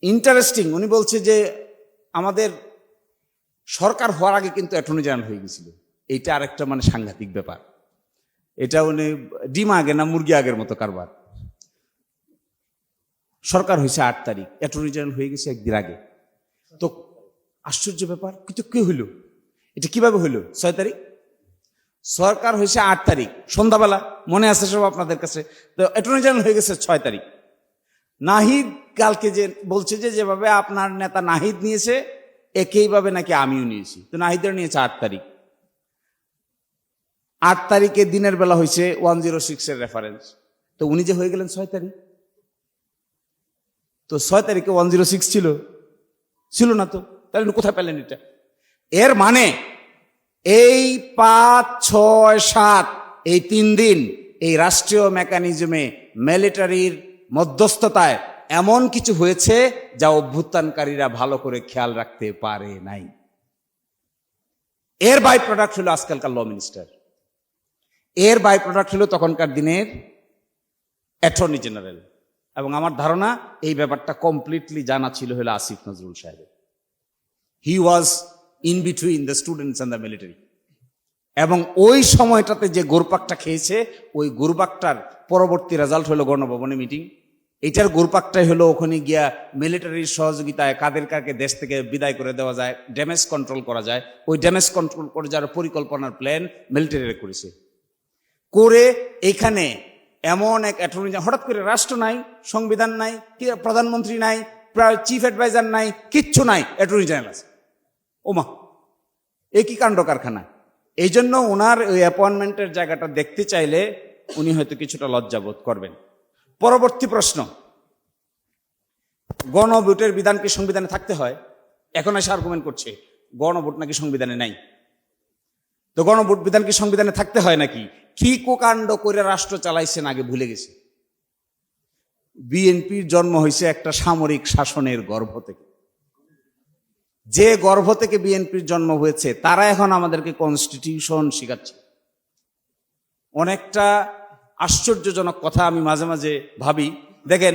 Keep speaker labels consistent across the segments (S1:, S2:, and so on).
S1: Interesting, উনি বলছে যে আমাদের সরকার হওয়ার আগে কিন্তু অ্যাটর্নি জেনারেল হয়ে গেছিল। এইটা আরেকটা মানে সাংঘাতিক ব্যাপার। এটা উনি ডিম আগে না মুরগি আগের মতো কারবার। সরকার হয়েছে 8 তারিখ, অ্যাটর্নি জেনারেল হয়ে গেছে একদিন আগে। তো আশ্চর্য ব্যাপার, কিন্তু কি হইল, এটা কিভাবে হইল? 6 তারিখ সরকার হয়েছে, 8 তারিখ সন্ধ্যাবেলা, মনে আছে সব আপনাদের কাছে। তো অ্যাটর্নি জেনারেল হয়ে গেছে 6 তারিখ। নাহিদ কালকে যে বলছে যে যেভাবে আপনার নেতা নাহিদ নিয়েছে একইভাবে নাকি আমিও নিয়েছি। তো নাহিদের নিয়েছে 8 তারিখ। 8 তারিখে দিনের বেলা হয়েছে 106 এর রেফারেন্স। তো উনি যে হয়ে গেলেন 6 তারিখ, তো 6 তারিখে 106 ছিল না। তো তাহলে উনি কোথায় পেলেন এটা? এর মানে এই 5, 6, 7 এই 3 দিন এই রাষ্ট্রীয় মেকানিজমে মিলিটারির মধ্যস্থতায় এমন কিছু হয়েছে যা অভ্যুত্থানকারীরা ভালো করে খেয়াল রাখতে পারে নাই। এর বাই প্রোডাক্ট হলো আজকালকার ল মিনিস্টার, এর বাই প্রোডাক্ট হলো তখনকার দিনের অ্যাটর্নি জেনারেল। এবং আমার ধারণা এই ব্যাপারটা কমপ্লিটলি জানা ছিল হলো আসিফ নজরুল সাহেবের। He was in between the students and the military. এবং ওই সময়টাতে যে গোরপাকটা খেয়েছে, ওই গোরপাকটার পরবর্তী রেজাল্ট হলো গণভবনে মিটিং। এটার গোরপাকটাই হলো ওখানে গিয়া মিলিটারির সহযোগিতায় কাদের কাকে দেশ থেকে বিদায় করে দেওয়া যায়, ড্যামেজ কন্ট্রোল করা যায়। ওই ড্যামেজ কন্ট্রোল করে যারা পরিকল্পনার প্ল্যান মিলিটারিরা করেছে, করে এইখানে এমন এক অ্যাটর্নি জেনারেল, হঠাৎ করে রাষ্ট্র নাই, সংবিধান নাই, প্রধানমন্ত্রী নাই, চিফ অ্যাডভাইজার নাই, কিচ্ছু নাই, অ্যাটর্নি জেনারেল আছে। ওমা, এ কি কাণ্ড কারখানা! এই জন্য ওনার ওই অ্যাপয়েন্টমেন্টের জায়গাটা দেখতে চাইলে উনি হয়তো কিছুটা লজ্জাবোধ করবেন। পরবর্তী প্রশ্ন, গণভোটের বিধান কি সংবিধানে থাকতে হয়? এখন এসে আর্গুমেন্ট করছে গণভোট নাকি সংবিধানে নাই। তো গণভোট বিধান কি সংবিধানে থাকতে হয় নাকি? কি কুকাণ্ড করে রাষ্ট্র চালাইছেন আগে ভুলে গেছে। বিএনপির জন্ম হয়েছে একটা সামরিক শাসনের গর্ভ থেকে। যে গর্ভ থেকে বিএনপির জন্ম হয়েছে তারা এখন আমাদেরকে কনস্টিটিউশন শিখাচ্ছে। অনেকটা আশ্চর্যজনক কথা আমি মাঝে মাঝে ভাবি। দেখেন,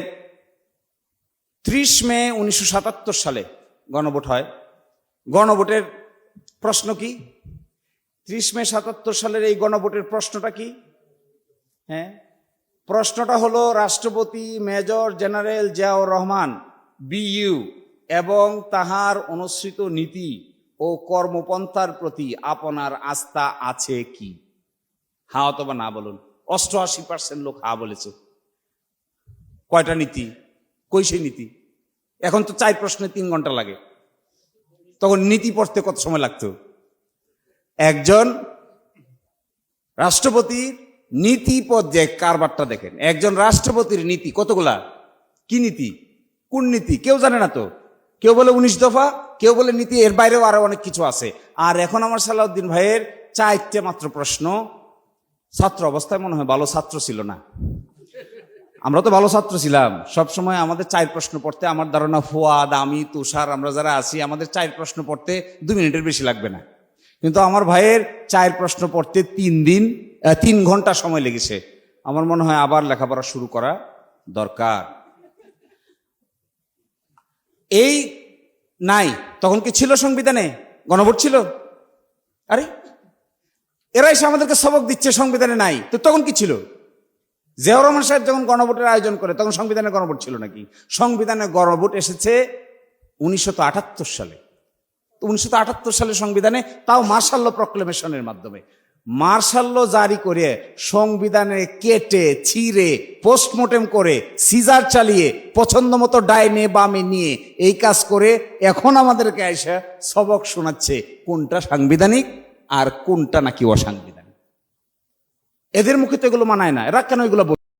S1: 30 মে 1977 সালে গণভোট হয়। গণভোটের প্রশ্ন কি? 30 মে 77 সালের এই গণভোটের প্রশ্নটা কি? হ্যাঁ, প্রশ্নটা হলো রাষ্ট্রপতি major general Ziaur Rahman BU এবং তাহার অনুসৃত নীতি ও কর্মপন্থার প্রতি আপনার আস্থা আছে কি? হ্যাঁ অথবা না বলুন। 88% লোক হ্যাঁ বলেছে। কয়টা নীতি? কই সেই নীতি? এখন তো 4 প্রশ্নে 3 ঘন্টা লাগে, তখন নীতি পড়তে কত সময় লাগতো? একজন রাষ্ট্রপতির নীতি পদ যে কারবারটা দেখেন, একজন রাষ্ট্রপতির নীতি কতগুলা, কি নীতি, কোন নীতি কেউ জানে না। তো কেউ বলে 19 দফা, কেউ বলে নীতি, এর বাইরেও আরো অনেক কিছু আছে। আর এখন আমার সালাউদ্দিন ভাইয়ের 4টে মাত্র প্রশ্ন। ছাত্র অবস্থায় মনে হয় ভালো ছাত্র ছিল না, আমরা তো ভালো ছাত্র ছিলাম। সবসময় আমাদের 4 প্রশ্ন পড়তে, আমার ধারণা ফুয়াদ, আমি, তুষার, আমরা যারা আছি, আমাদের 4 প্রশ্ন পড়তে 2 মিনিটের বেশি লাগবে না। কিন্তু আমার ভাইয়ের 4 প্রশ্ন পড়তে 3 ঘন্টা সময় লেগেছে। আমার মনে হয় আবার লেখাপড়া শুরু করা দরকার। এই নাই, তখন কি ছিল সংবিধানে গণভোট ছিল? আরে এরা এসে আমাদেরকে সবক দিচ্ছে সংবিধানে নাই। তো তখন কি ছিল? জিয়াউর রহমান সাহেব যখন গণভোটের আয়োজন করে তখন সংবিধানে গণভোট ছিল নাকি? সংবিধানে গণভোট এসেছে 1978 সালে। 1978 সালে সংবিধানে, তাও মার্শাল ল প্রক্লেমেশনের মাধ্যমে। মার্শাল ল জারি করে সংবিধানে কেটে ছিঁড়ে পোস্টমর্টেম করে সিজার চালিয়ে পছন্দ মতো ডাইনে বামে নিয়ে এই কাজ করে এখন আমাদেরকে এসে সবক শোনাচ্ছে কোনটা সাংবিধানিক আর কোনটা নাকি অসাংবিধানিক। এদের মুখে তো এগুলো মানায় না, এরা কেন এগুলো